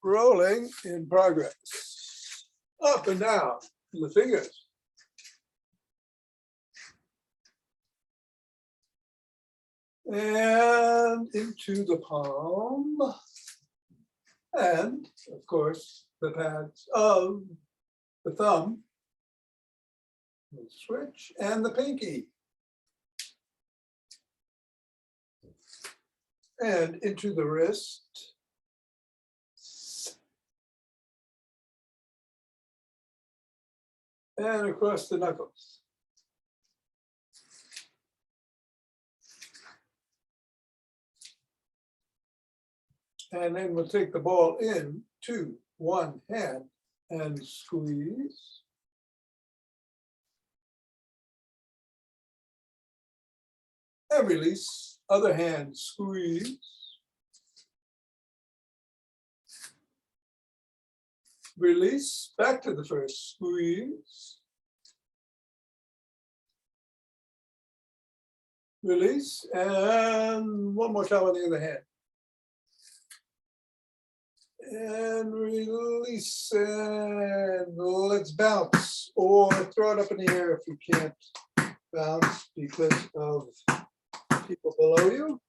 Rolling in progress. Up and down the fingers. And into the palm. And, of course, the pads of the thumb, the switch, and the pinky. And into the wrist. And across the knuckles. And then we'll take the ball in to one hand and squeeze. And release, other hand, squeeze. Release, back to the first, squeeze. Release, and one more time on the other hand. And release, and let's bounce, or throw it up in the air if you can't bounce because of people below you.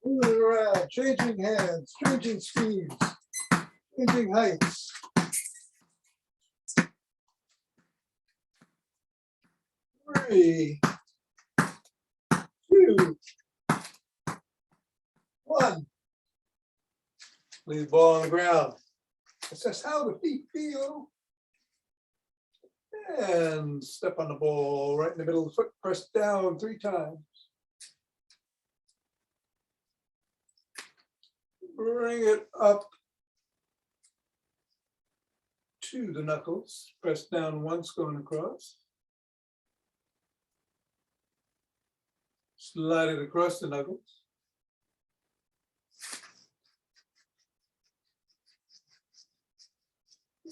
Moving around, changing hands, changing speeds, changing heights. Three, two, one. Leave the ball on the ground. Assess how the feet feel. And step on the ball right in the middle of the foot. Press down 3 times. Bring it up to the knuckles. Press down once going across. Slide it across the knuckles.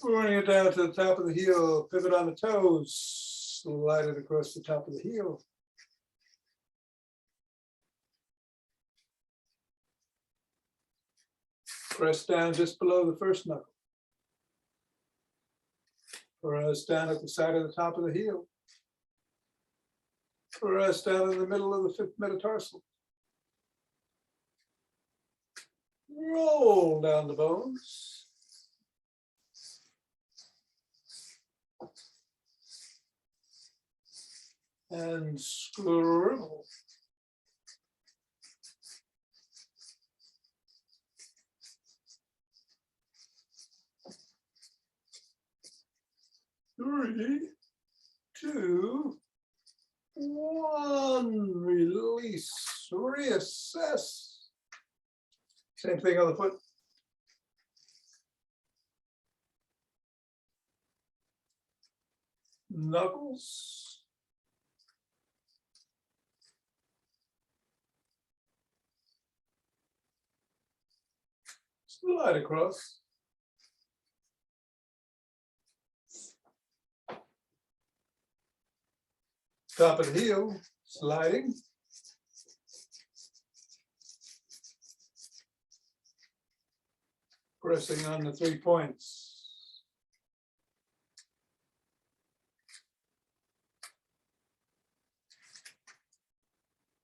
Bring it down to the top of the heel, pivot on the toes, slide it across the top of the heel. Press down just below the first knuckle. Press down at the side of the top of the heel. Press down in the middle of the 5th metatarsal. Roll down the bones. And scribble. Three, two, one. Release, reassess. Same thing on the foot. Knuckles. Slide across. Top of the heel, sliding. Pressing on the 3 points.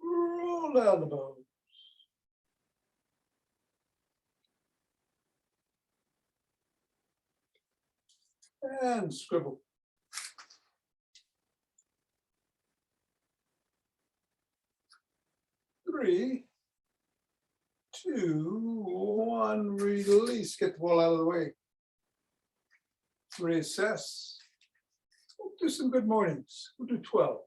Roll down the bones. And scribble. Three, two, one, release. Get the ball out of the way. Reassess. We'll do some good mornings. We'll do 12.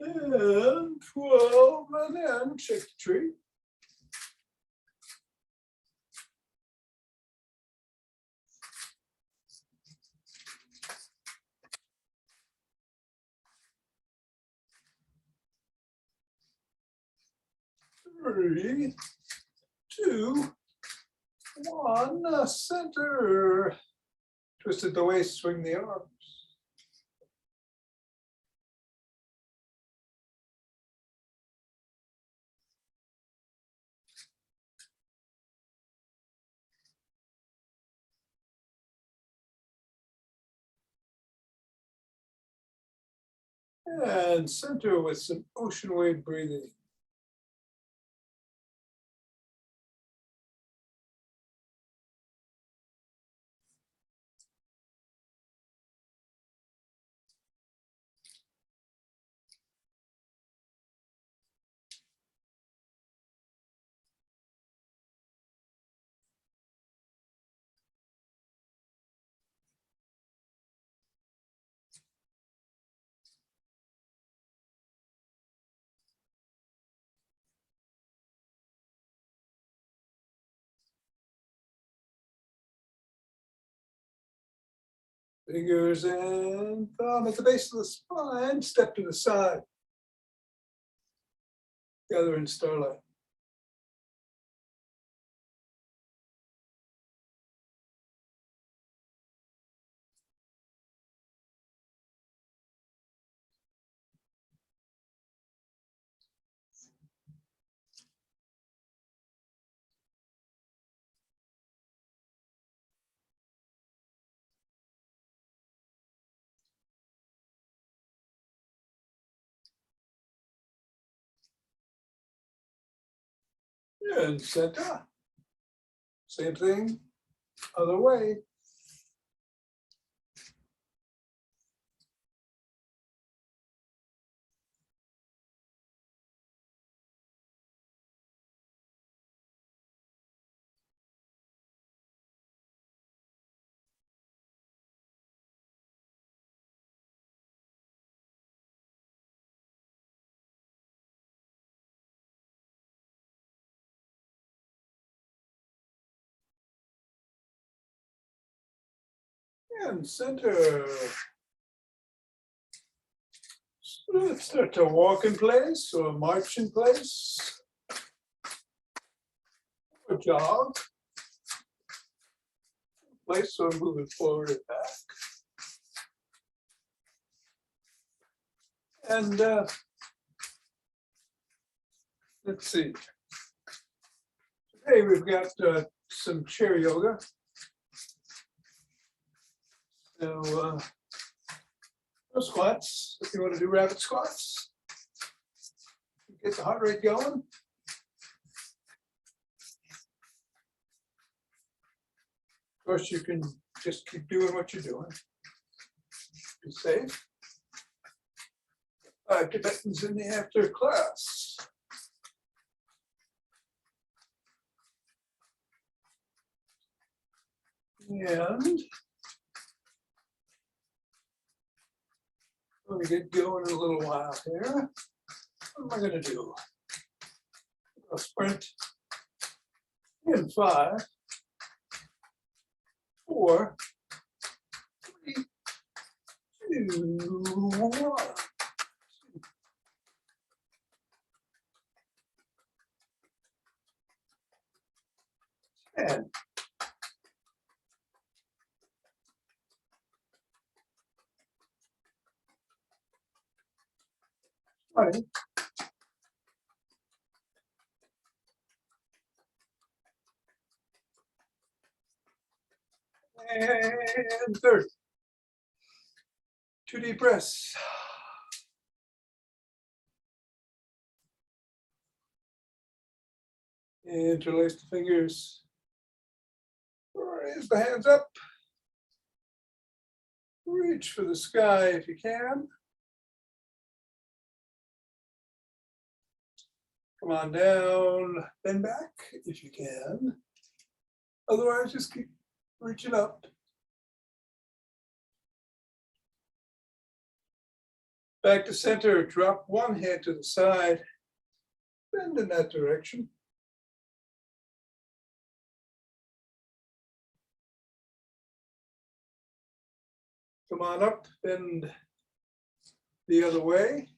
And 12, and then shake the tree. 3, 2, 1, center. Twist at the waist, swing the arms. And center with some ocean wave breathing. Fingers and thumb at the base of the spine, step to the side. Gather in starlight. And center. Same thing, other way. And center. So let's start to walk in place or march in place. Or jog. Place, so I'm moving forward and back. And let's see. Today we've got some chair yoga. So no squats, if you want to do rabbit squats. Get the heart rate going. Of course, you can just keep doing what you're doing. Be safe. 5 Tibetans in the after class. And let me get going in a little while here. What am I going to do? I'll sprint in 5, 4, 3, 2, 1. And funny. And 30. 2 deep breaths. Interlace the fingers. Raise the hands up. Reach for the sky if you can. Come on down, bend back if you can. Otherwise, just keep reaching up. Back to center, drop one hand to the side, bend in that direction. Come on up, bend the other way.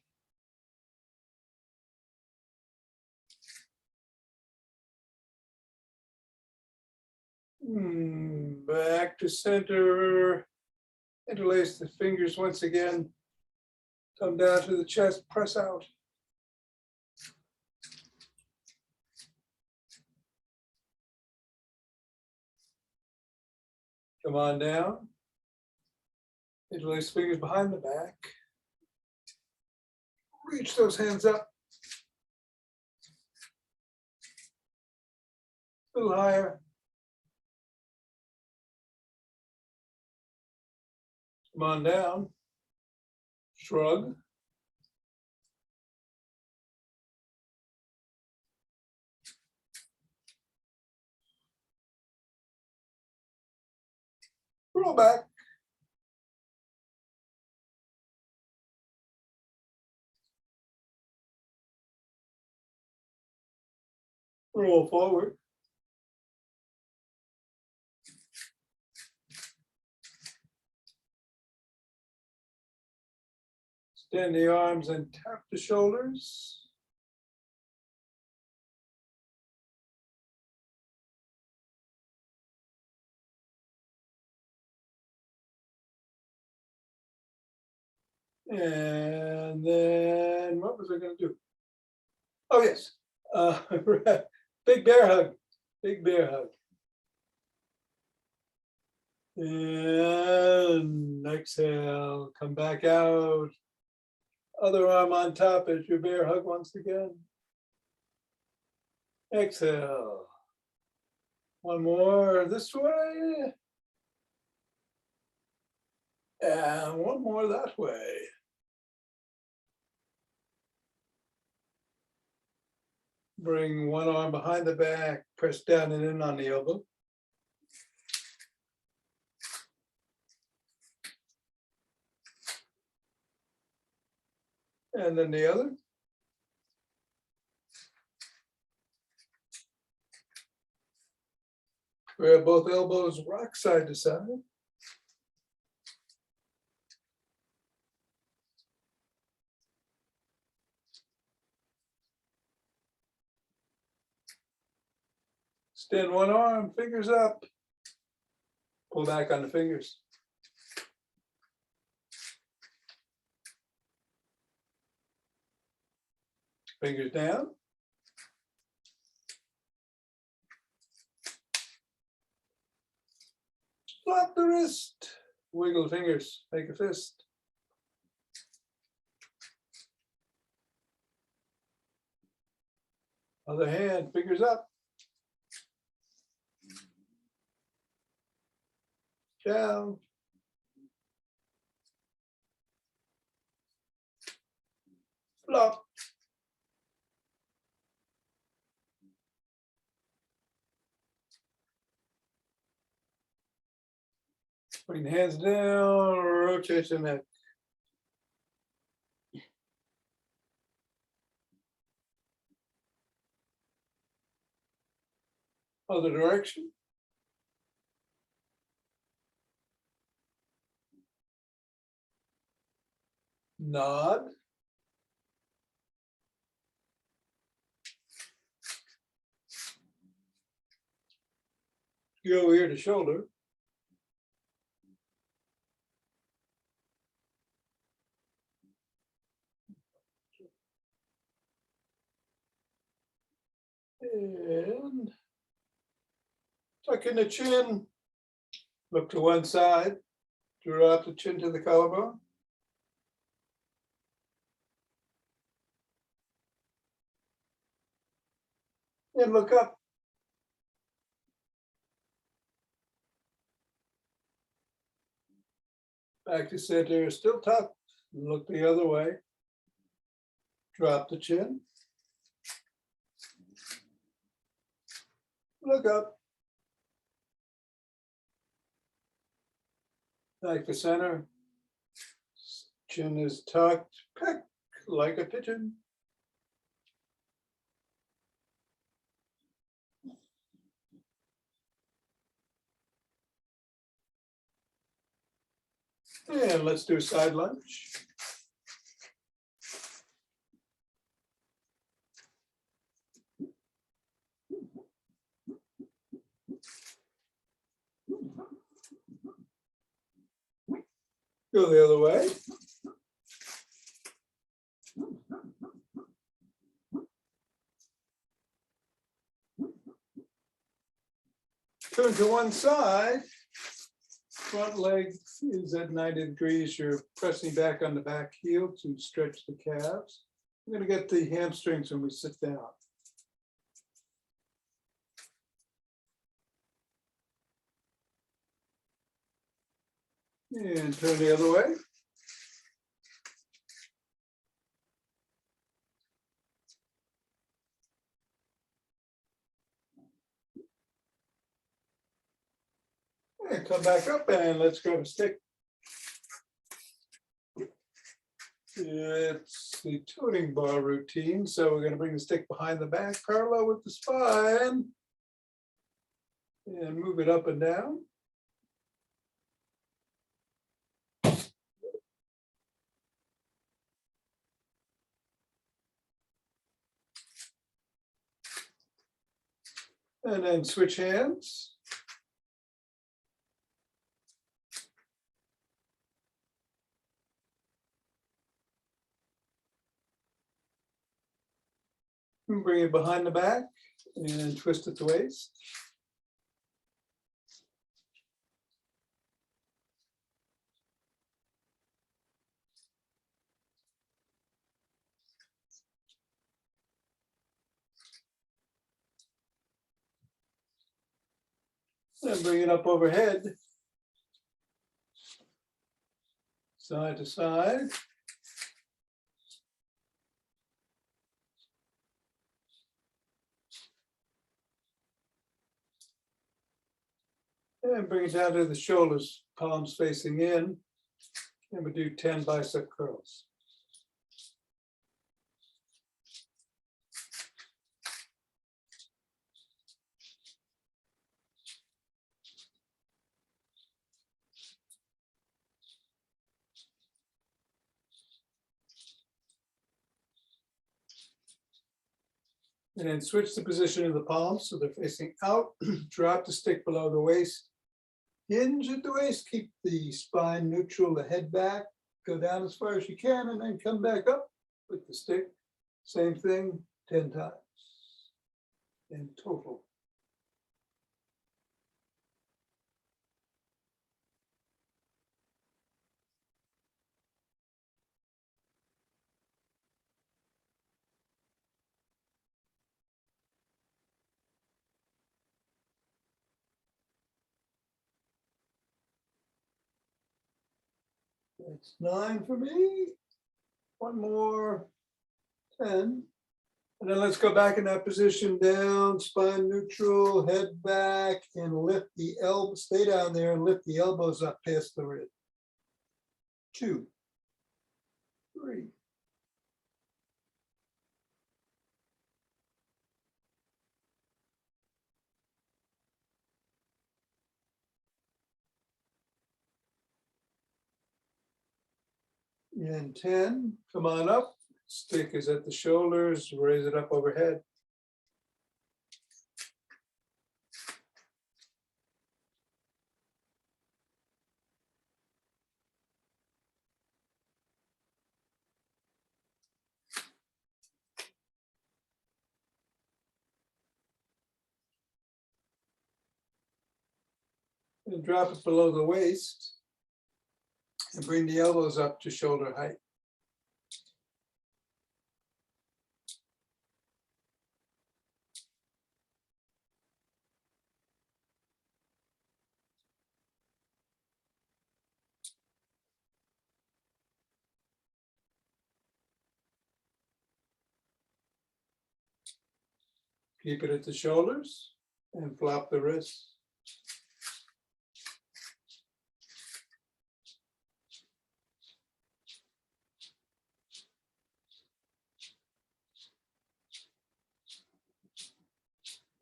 Back to center. Interlace the fingers once again. Come down to the chest, press out. Come on down. Interlace fingers behind the back. Reach those hands up. A little higher. Come on down. Shrug. Roll back. Roll forward. Extend the arms and tap the shoulders. And then what was I going to do? Oh, yes. Big bear hug. Big bear hug. And exhale. Come back out. Other arm on top as your bear hug once again. Exhale. One more this way. And one more that way. Bring one arm behind the back, press down and in on the elbow. And then the other. Grab both elbows, rock side to side. Extend one arm, fingers up. Pull back on the fingers. Fingers down. Flop the wrist. Wiggle fingers, make a fist. Other hand, fingers up. Down. Flop. Bring the hands down, rotate the neck. Other direction. Nod. Go ear to shoulder. And tuck in the chin. Look to one side. Drop the chin to the collarbone. And look up. Back to center, still tucked. Look the other way. Drop the chin. Look up. Back to center. Chin is tucked. Peck like a pigeon. And let's do a side lunge. Go the other way. Turn to one side. Front leg is at 90 degrees. You're pressing back on the back heel to stretch the calves. We're going to get the hamstrings when we sit down. And turn the other way. And come back up and let's grab a stick. It's the toting bar routine. So we're going to bring the stick behind the back, parallel with the spine. And move it up and down. And then switch hands. And bring it behind the back and twist at the waist. And bring it up overhead, side to side. And bring it down to the shoulders, palms facing in. And we do 10 bicep curls. And then switch the position of the palms so they're facing out. Drop the stick below the waist. Hinge at the waist, keep the spine neutral, the head back, go down as far as you can, and then come back up with the stick. Same thing, 10 times in total. That's 9 for me. One more, 10. And then let's go back in that position, down, spine neutral, head back, and lift the elbow, stay down there and lift the elbows up past the rib. 2, 3. And 10, come on up. Stick is at the shoulders, raise it up overhead. And drop it below the waist and bring the elbows up to shoulder height. Keep it at the shoulders and flop the wrists.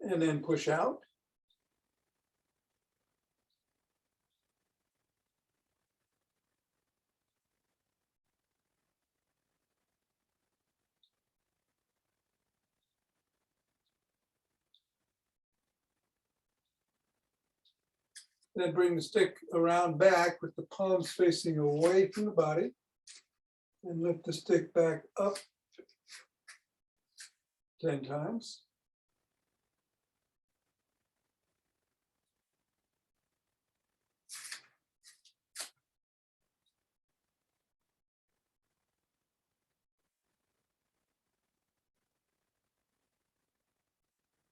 And then push out. Then bring the stick around back with the palms facing away from the body. And lift the stick back up 10 times.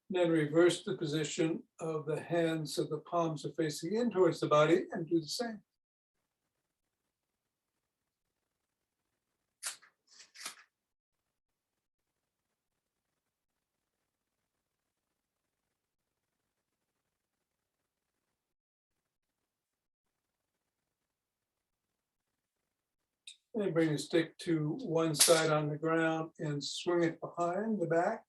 Then reverse the position of the hands so the palms are facing in towards the body and do the same. And bring the stick to one side on the ground and swing it behind the back.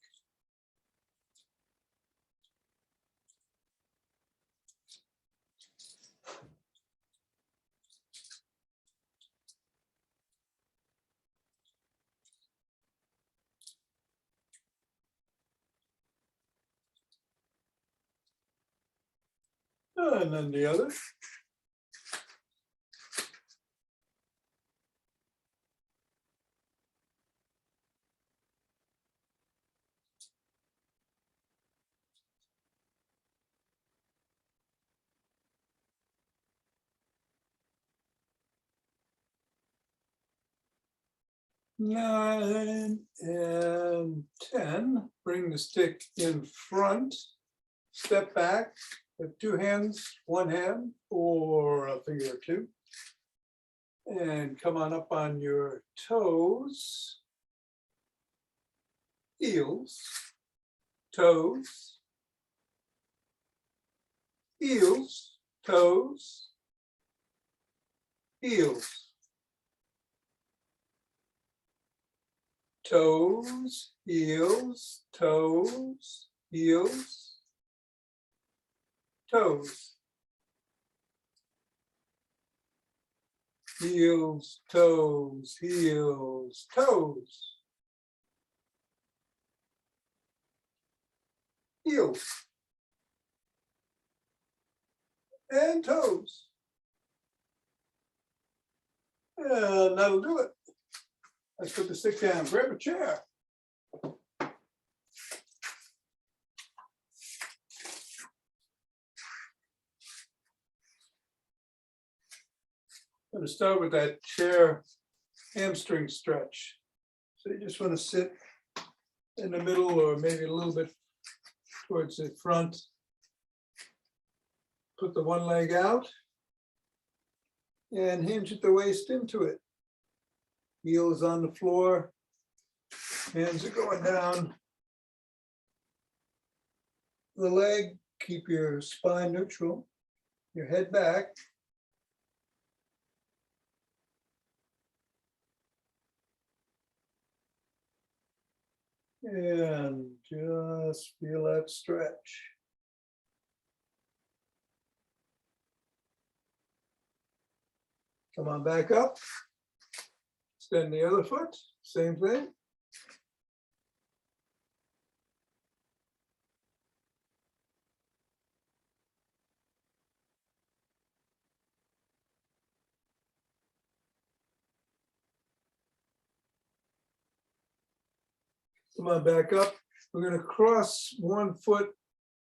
And then the other. Nine and 10, bring the stick in front, step back with two hands, one hand or a finger or two, and come on up on your toes, heels, toes, heels, toes, heels. Toes, heels, toes, heels, toes. Heels, toes, heels, toes. Heels. And toes. And that'll do it. Let's put the stick down. Grab a chair. I'm going to start with that chair hamstring stretch. So you just want to sit in the middle or maybe a little bit towards the front. Put the one leg out and hinge at the waist into it. Heels on the floor, hands are going down the leg. Keep your spine neutral, your head back. And just feel that stretch. Come on back up. Extend the other foot, same thing. Come on back up. We're going to cross one foot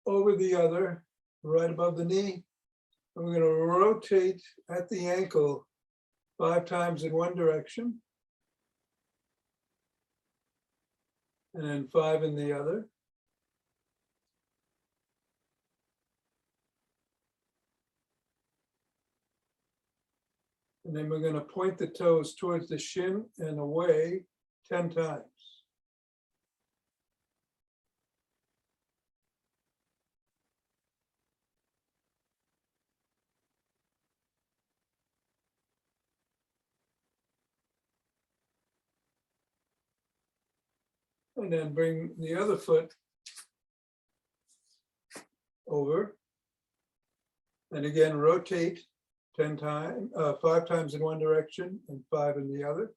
over the other, right above the knee. And we're going to rotate at the ankle 5 times in one direction. And then 5 in the other. And then we're going to point the toes towards the shin and away 10 times. And then bring the other foot over. And again, rotate 10 times, 5 times in one direction and 5 in the other.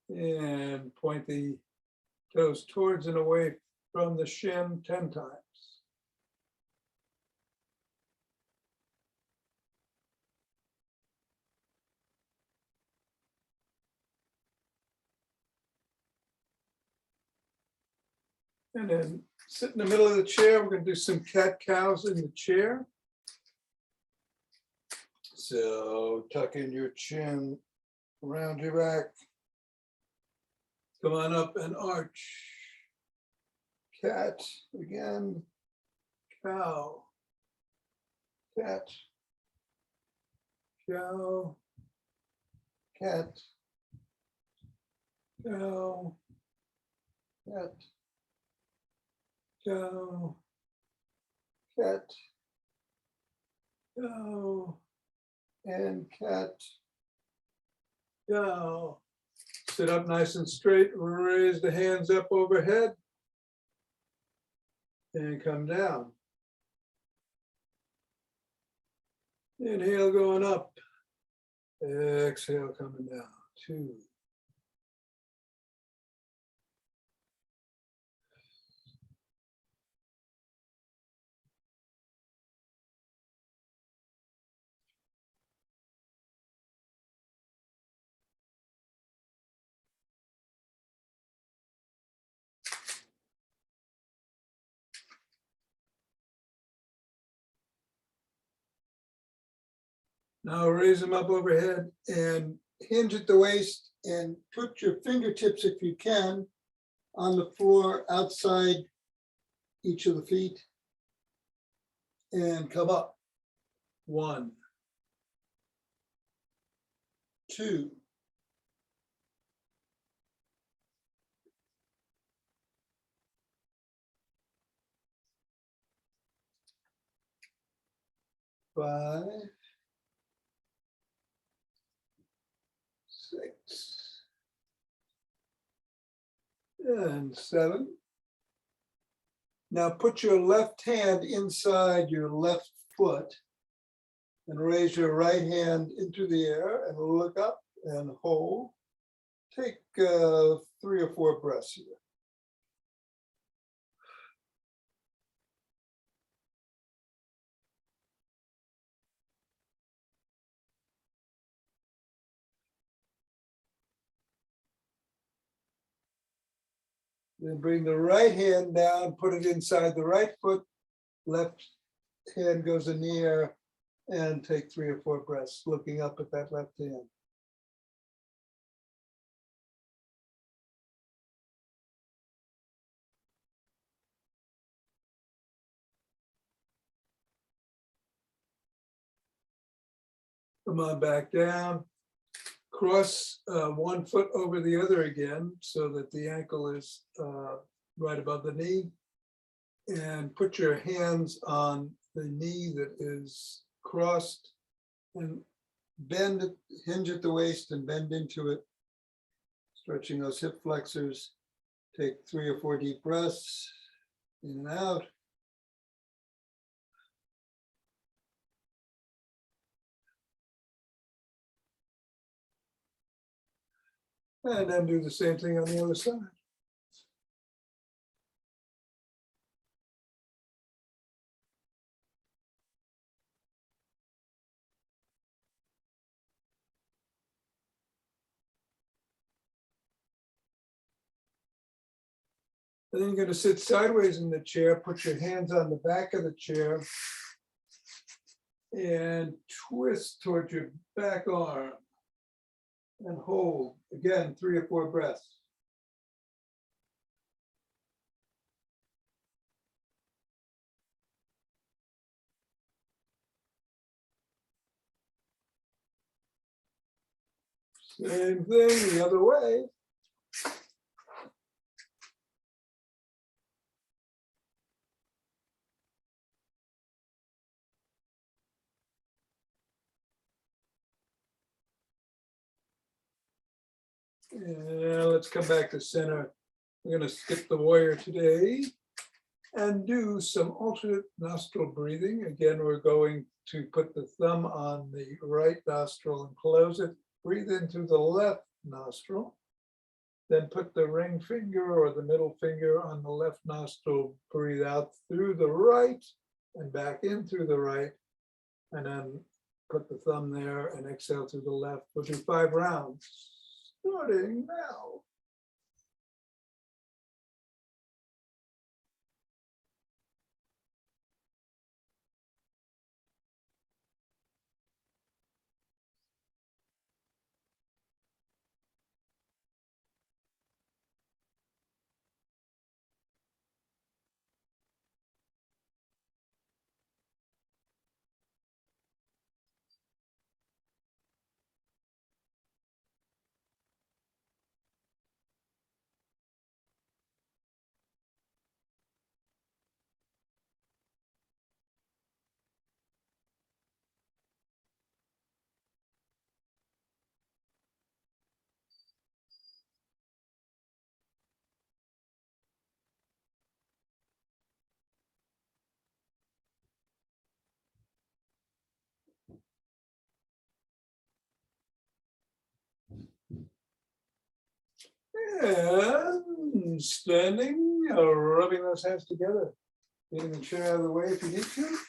And point the toes towards and away from the shin 10 times. And then sit in the middle of the chair. We're going to do some cat-cows in the chair. So tuck in your chin around your back. Come on up and arch. Cat again. Cow. Cat. Cow. Cat. Cow. Cat. Cow. Cat. Cow. And cat. Cow. Sit up nice and straight, raise the hands up overhead, and come down. Inhale going up, exhale coming down, 2. Now raise them up overhead and hinge at the waist and put your fingertips, if you can, on the floor outside each of the feet and come up. 1, 2, 5, 6, and 7. Now put your left hand inside your left foot and raise your right hand into the air and look up and hold. Take 3 or 4 breaths here. Then bring the right hand down, put it inside the right foot, left hand goes in the air, and take 3 or 4 breaths, looking up at that left hand. Come on back down. Cross 1 foot over the other again so that the ankle is right above the knee. And put your hands on the knee that is crossed and bend it, hinge at the waist and bend into it, stretching those hip flexors. Take 3 or 4 deep breaths in and out. And then do the same thing on the other side. And then you're going to sit sideways in the chair, put your hands on the back of the chair, and twist towards your back arm. And hold, again, 3 or 4 breaths. Same thing the other way. And let's come back to center. We're going to skip the warrior today and do some alternate nostril breathing. Again, we're going to put the thumb on the right nostril and close it. Breathe in through the left nostril. Then put the ring finger or the middle finger on the left nostril, breathe out through the right and back in through the right. And then put the thumb there and exhale through the left. We'll do 5 rounds, starting now. And standing, rubbing those hands together, getting the chair out of the way if you need to.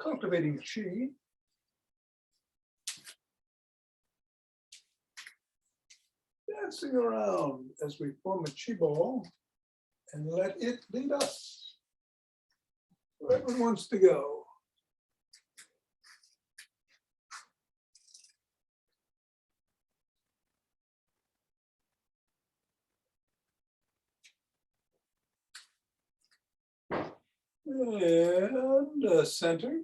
Cultivating chi. Dancing around as we form a chi ball and let it lead us wherever it wants to go. And center.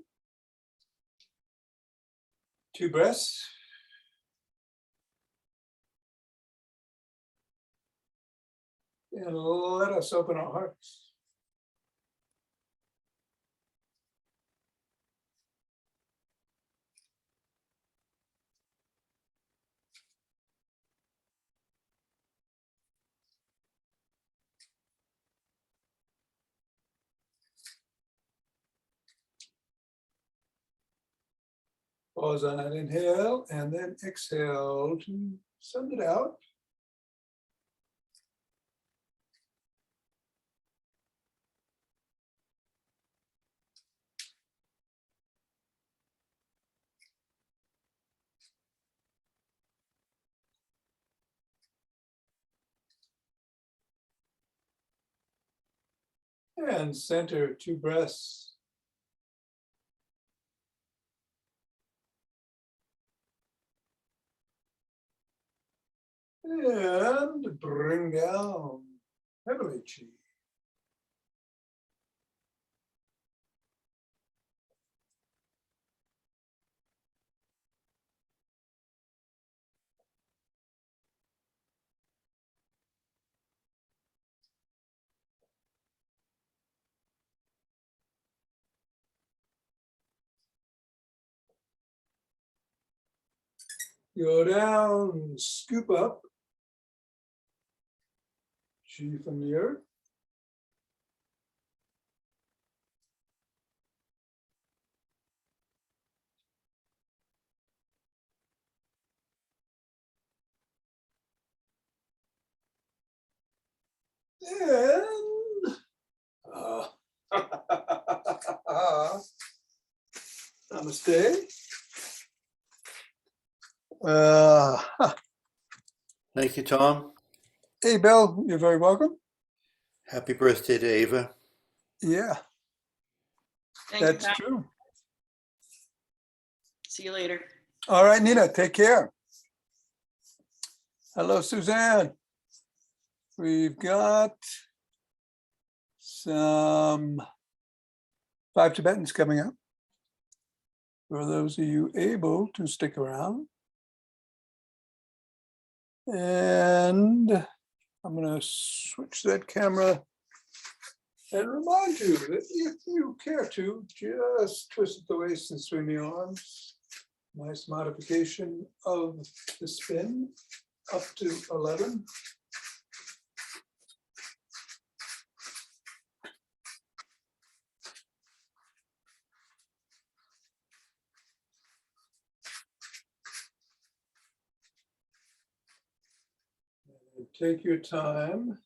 2 breaths. And let us open our hearts. Pause on an inhale and then exhale to send it out. And center 2 breaths. And bring down heavenly chi. Go down, scoop up chi from the earth. And namaste. Thank you, Tom. Hey, Bill, you're very welcome. Happy birthday to Ava. Yeah, Thank you, that's Pat. true. See you later. All right, Nina, take care. Hello, Suzanne. We've got some 5 Tibetans coming up. For those of you able to stick around. And I'm going to switch that camera and remind you that if you care to, just twist at the waist and swing the arms. Nice modification of the spin up to 11. take your time.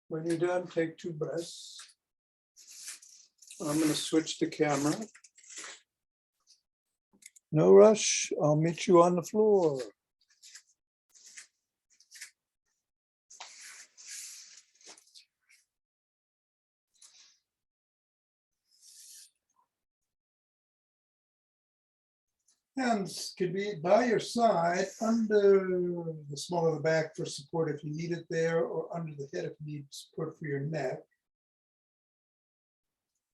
When you're done, take 2 breaths. I'm going to switch the camera. No rush. I'll meet you on the floor. Hands could be by your side, under the small of the back for support if you need it there, or under the head if you need support for your neck.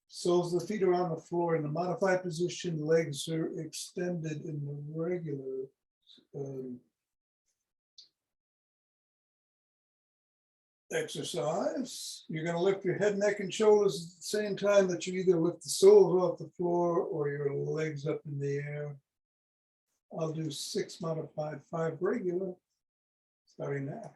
Soles of the feet are on the floor in the modified position, legs are extended in the regular exercise. You're going to lift your head, neck, and shoulders at the same time that you either lift the soles off the floor or your legs up in the air. I'll do 6 modified, 5 regular, starting now.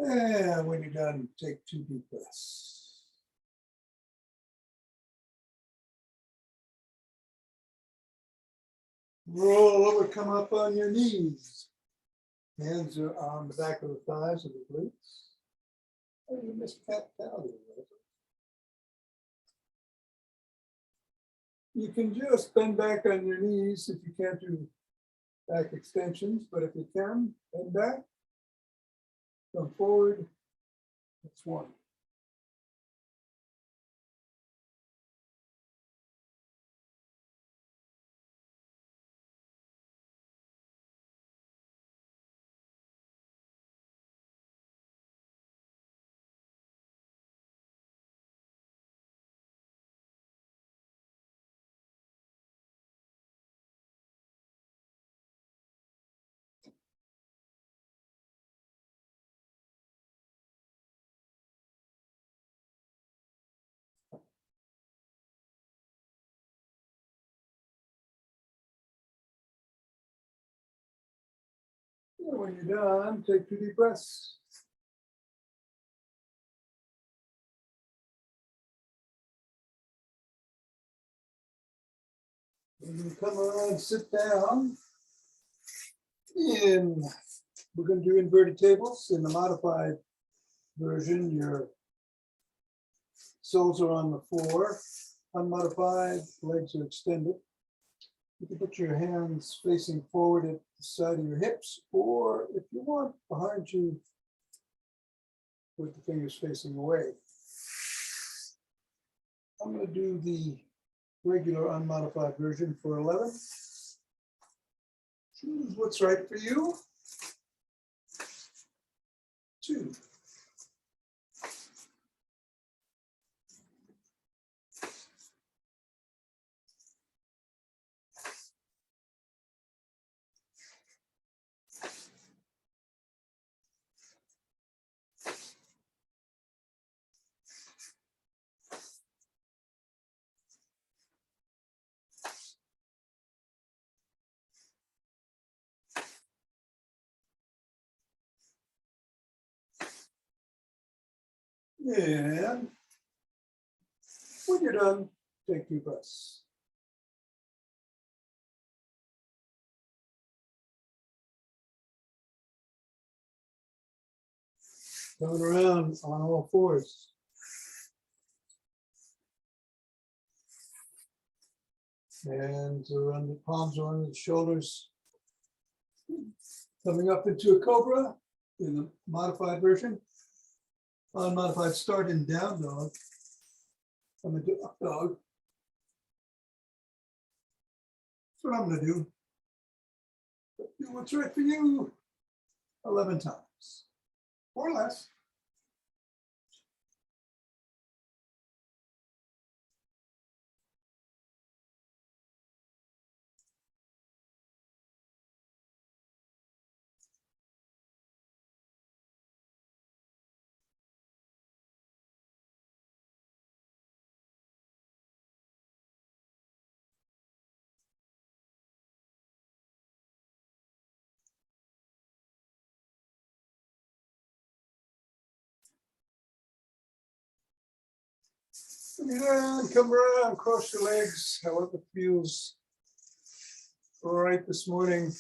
And when you're done, take 2 deep breaths. Roll over, come up on your knees. Hands are on the back of the thighs of the glutes. Oh, you missed fat belly. You can just bend back on your knees if you can't do back extensions, but if you can, bend back. Come forward. That's 1. And when you're done, take 2 deep breaths. And you come around, sit down. And we're going to do inverted tables. In the modified version, your soles are on the floor. Unmodified, legs are extended. You can put your hands facing forward at the side of your hips, or if you want, behind you with the fingers facing away. I'm going to do the regular unmodified version for 11. Choose what's right for you. 2. And when you're done, take 2 breaths. Coming around on all 4s. Hands are on the palms are on the shoulders. Coming up into a cobra in the modified version. Unmodified start in down dog. I'm going to do up dog. That's what I'm going to do. Do what's right for you 11 times or less. And come around, cross your legs, however feels all right this morning.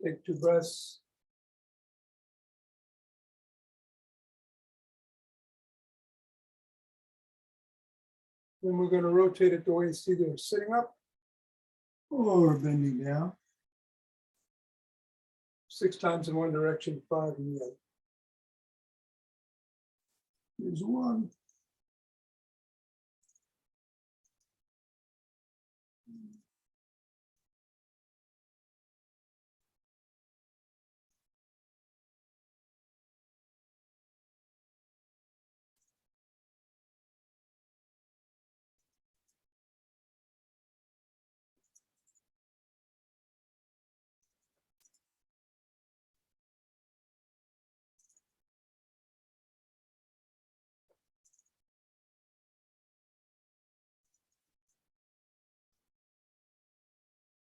Take 2 breaths. Then we're going to rotate it the way it's either sitting up or bending down. 6 times in one direction, 5 in the other. Here's 1.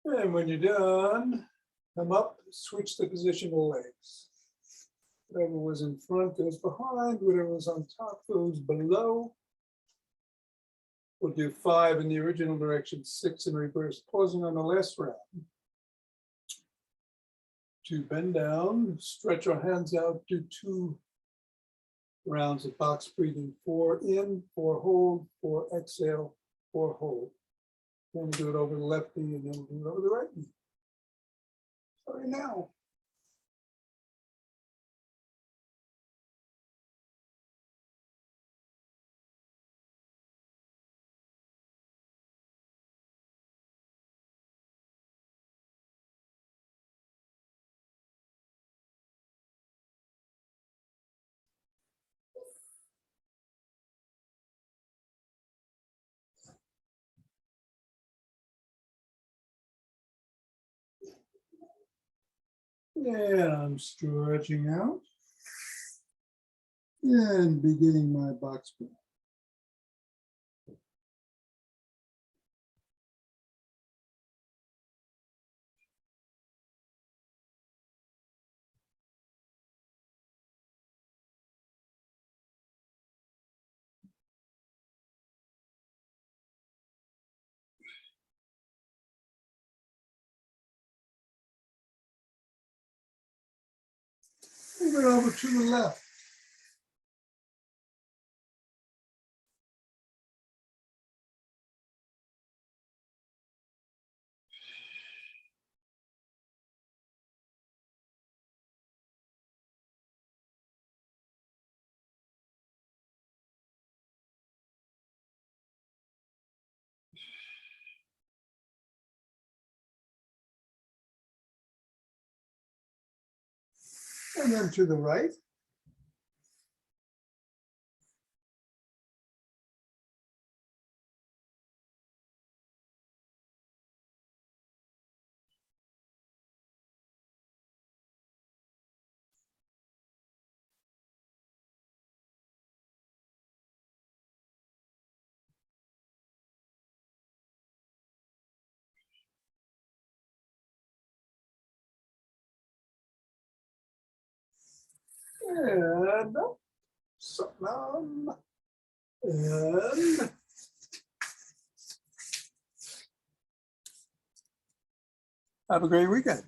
And when you're done, come up, switch the position of the legs. Whatever was in front goes behind, whatever was on top goes below. We'll do 5 in the original direction, 6 in reverse, pausing on the last round. To bend down, stretch our hands out, do 2 rounds of box breathing, 4 in, 4 hold, 4 exhale, 4 hold. Then we'll do it over the left knee and then we'll do it over the right knee. Sorry now. And I'm stretching out and beginning my box breath. Move it over to the left. And then to the right. And up, something on. And have a great weekend.